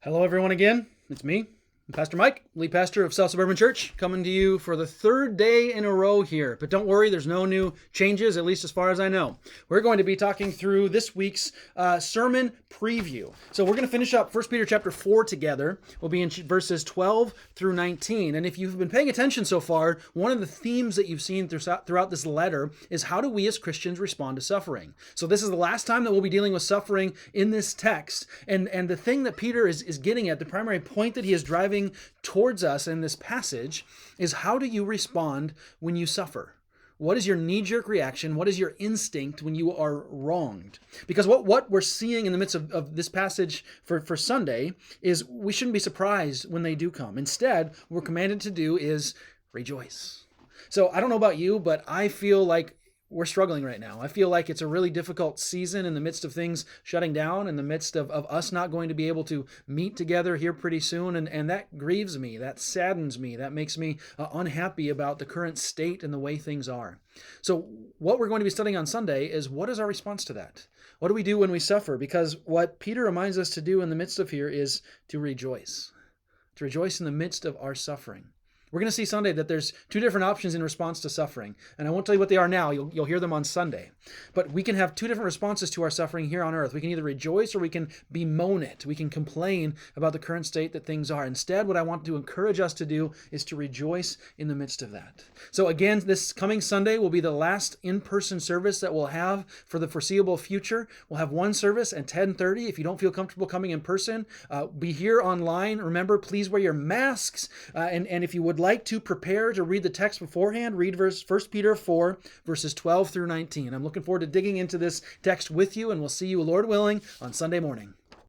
Hello, everyone, again. It's me, Pastor Mike, lead pastor of South Suburban Church, coming to you for the third day in a row here. But don't worry, there's no new changes, at least as far as I know. We're going to be talking through this week's sermon preview. So we're going to finish up 1 Peter chapter 4 together. We'll be in verses 12 through 19. And if you've been paying attention so far, one of the themes that you've seen throughout this letter is how do we as Christians respond to suffering? So this is the last time that we'll be dealing with suffering in this text. And the thing that Peter is getting at, the primary point that he is driving towards us in this passage, is how do you respond when you suffer? What is your knee-jerk reaction? What is your instinct when you are wronged? Because what we're seeing in the midst of this passage for Sunday is we shouldn't be surprised when they do come. Instead, what we're commanded to do is rejoice. So I don't know about you, but I feel like we're struggling right now. I feel like it's a really difficult season in the midst of things shutting down, in the midst of us not going to be able to meet together here pretty soon. And that grieves me. That saddens me. That makes me unhappy about the current state and the way things are. So what we're going to be studying on Sunday is, what is our response to that? What do we do when we suffer? Because what Peter reminds us to do in the midst of here is to rejoice in the midst of our suffering. We're going to see Sunday that there's two different options in response to suffering. And I won't tell you what they are now. You'll hear them on Sunday. But we can have two different responses to our suffering here on earth. We can either rejoice or we can bemoan it. We can complain about the current state that things are. Instead, what I want to encourage us to do is to rejoice in the midst of that. So again, this coming Sunday will be the last in-person service that we'll have for the foreseeable future. We'll have one service at 10:30. If you don't feel comfortable coming in person, be here online. Remember, please wear your masks. And if you would like to prepare to read the text beforehand, read 1 Peter 4, verses 12 through 19. I'm looking forward to digging into this text with you, and we'll see you, Lord willing, on Sunday morning.